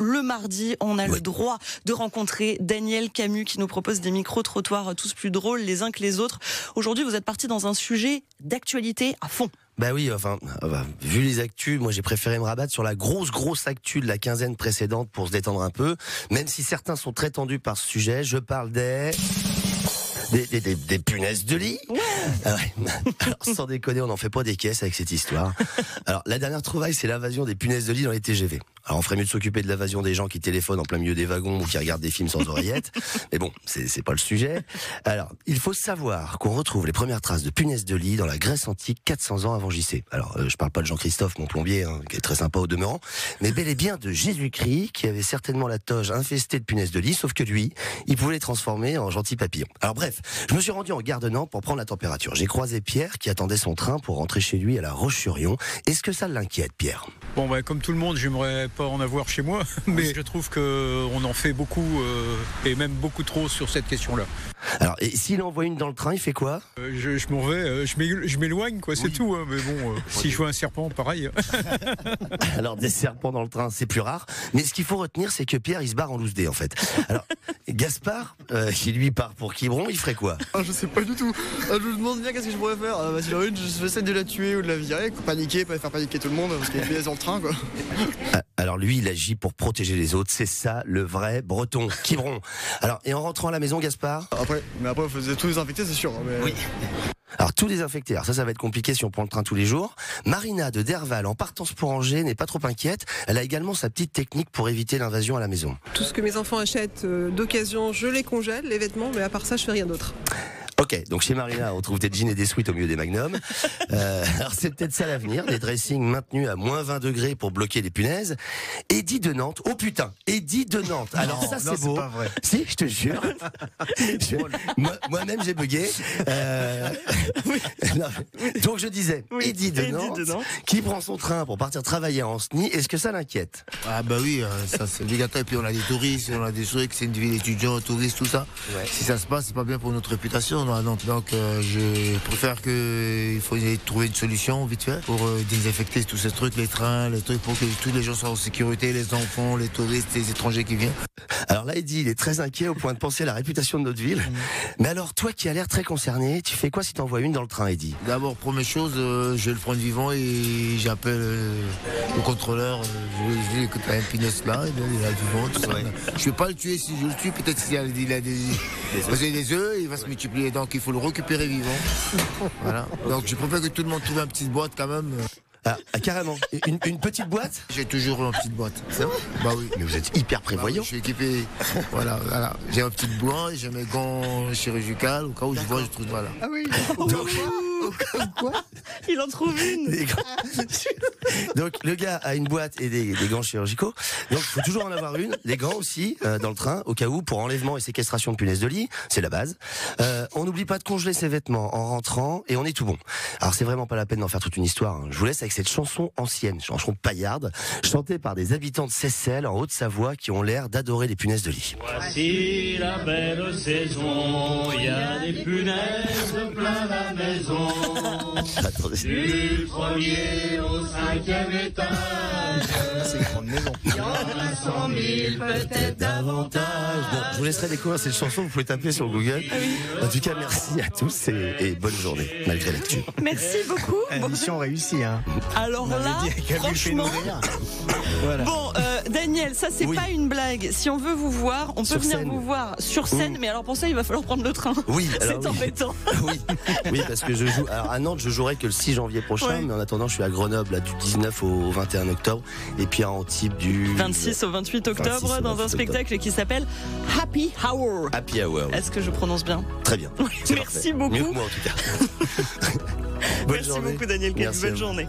le mardi, on a le droit de rencontrer Daniel Camus qui nous propose des micro-trottoirs tous plus drôles les uns que les autres. Aujourd'hui, vous êtes parti dans un sujet d'actualité à fond. Bah oui, vu les actus, moi j'ai préféré me rabattre sur la grosse actu de la quinzaine précédente pour se détendre un peu. Même si certains sont très tendus par ce sujet, je parle des punaises de lit. Ah ouais. Alors, sans déconner, on n'en fait pas des caisses avec cette histoire. Alors, la dernière trouvaille, c'est l'invasion des punaises de lit dans les TGV. Alors, on ferait mieux de s'occuper de l'invasion des gens qui téléphonent en plein milieu des wagons ou qui regardent des films sans oreillettes. Mais bon, c'est pas le sujet. Alors, il faut savoir qu'on retrouve les premières traces de punaises de lit dans la Grèce antique 400 ans avant JC. Alors, je parle pas de Jean-Christophe, mon plombier, qui est très sympa au demeurant, mais bel et bien de Jésus-Christ, qui avait certainement la toge infestée de punaises de lit, sauf que lui, il pouvait les transformer en gentils papillons. Alors bref, je me suis rendu en gare de Nantes pour prendre la température. J'ai croisé Pierre qui attendait son train pour rentrer chez lui à La Roche-sur-Yon. Est-ce que ça l'inquiète, Pierre ? Bon, comme tout le monde, j'aimerais pas en avoir chez moi, mais je trouve qu'on en fait beaucoup, et même beaucoup trop sur cette question-là. Alors, et s'il envoie une dans le train, il fait quoi ? Je m'en vais, je m'éloigne, quoi, c'est tout. Mais bon, si je vois un serpent, pareil. Alors, des serpents dans le train, c'est plus rare. Mais ce qu'il faut retenir, c'est que Pierre, il se barre en loose day, en fait. Alors, Gaspard, qui lui part pour Quiberon, il ferait quoi ? Je sais pas du tout. Je me demande bien qu'est-ce que je pourrais faire. Si j'aurais une, j'essaie de la tuer ou de la virer, paniquer, pas faire paniquer tout le monde, parce qu'il y a des pièces dans le train, quoi. Alors lui, il agit pour protéger les autres. C'est ça, le vrai breton. Quiberon. Alors, et en rentrant à la maison, Gaspard ? Après, vous faisiez tout désinfecter, c'est sûr. Mais... Oui. Alors, tout désinfecter. Alors ça va être compliqué si on prend le train tous les jours. Marina de Derval, en partance pour Angers, n'est pas trop inquiète. Elle a également sa petite technique pour éviter l'invasion à la maison. Tout ce que mes enfants achètent d'occasion, je les congèle, les vêtements, mais à part ça, je fais rien d'autre. Ok, donc chez Marina, on trouve des jeans et des sweats au milieu des magnums. Alors c'est peut-être ça l'avenir, des dressings maintenus à moins 20 degrés pour bloquer les punaises. Eddy de Nantes, oh putain, Eddy de Nantes. Alors non, ça c'est beau. Pas vrai. Si, je te jure. Moi-même j'ai bugué. Non, donc je disais, Eddy de Nantes, qui prend son train pour partir travailler en SNI, est-ce que ça l'inquiète ? Ah bah oui, ça c'est obligatoire. Et puis on a des touristes, on a des trucs, c'est une ville étudiante, touristes, tout ça. Ouais. Si ça se passe, c'est pas bien pour notre réputation. Donc je préfère qu'il faut trouver une solution vite fait pour désinfecter tous ces trucs, les trains, les trucs pour que tous les gens soient en sécurité, les enfants, les touristes, les étrangers qui viennent. Alors là, Eddy, il est très inquiet au point de penser à la réputation de notre ville. Mais alors, toi qui as l'air très concerné, tu fais quoi si t'envoies une dans le train, Eddy ? D'abord, première chose, je vais le prendre vivant et j'appelle le contrôleur. Je lui dis que t'as un punaise là, il a vivant, tout ça. Je vais pas le tuer. Si je le tue, peut-être s'il a des œufs, il va se multiplier. Donc il faut le récupérer vivant. Voilà. Donc je préfère que tout le monde trouve une petite boîte quand même. Ah, carrément. Une petite boîte ? J'ai toujours une petite boîte. C'est vrai ? Bah oui. Mais vous êtes hyper prévoyant. Je suis équipé. Voilà. J'ai une petite boîte, j'ai mes gants chirurgicaux au cas où je vois, je trouve. Voilà. Ah oui. Donc, quoi ? Il en trouve une. Donc le gars a une boîte et des gants chirurgicaux. Donc il faut toujours en avoir une. Les gants aussi dans le train au cas où pour enlèvement et séquestration de punaises de lit. C'est la base. On n'oublie pas de congeler ses vêtements en rentrant et on est tout bon. Alors c'est vraiment pas la peine d'en faire toute une histoire. Je vous laisse avec cette chanson ancienne, chanson paillarde, chantée par des habitants de Seyssel en Haute-Savoie qui ont l'air d'adorer les punaises de lit. Voici la belle saison, il y a des punaises plein la maison. Attendez. Du premier au 5e étage. C'est une grande maison. Il y en a 100 000, peut-être davantage. Bon, je vous laisserai découvrir cette chanson, vous pouvez taper sur Google. En tout cas, merci à tous et bonne journée, malgré l'actu. Merci beaucoup. Mission réussie, hein. Alors là, franchement... Voilà. Bon, Daniel, ça c'est pas une blague. Si on veut vous voir, on peut venir vous voir sur scène, mais alors pour ça, il va falloir prendre le train. Oui, c'est embêtant. Oui, parce que je joue. Alors à Nantes, je jouerai que le 6 janvier prochain, mais en attendant, je suis à Grenoble là, du 19 au 21 octobre, et puis à Antibes du 26 au 28 octobre dans un spectacle qui s'appelle Happy Hour. Happy Hour. Est-ce que je prononce bien ? Très bien. Merci beaucoup. Mieux que moi en tout cas. Merci beaucoup Daniel Camus. Bonne journée.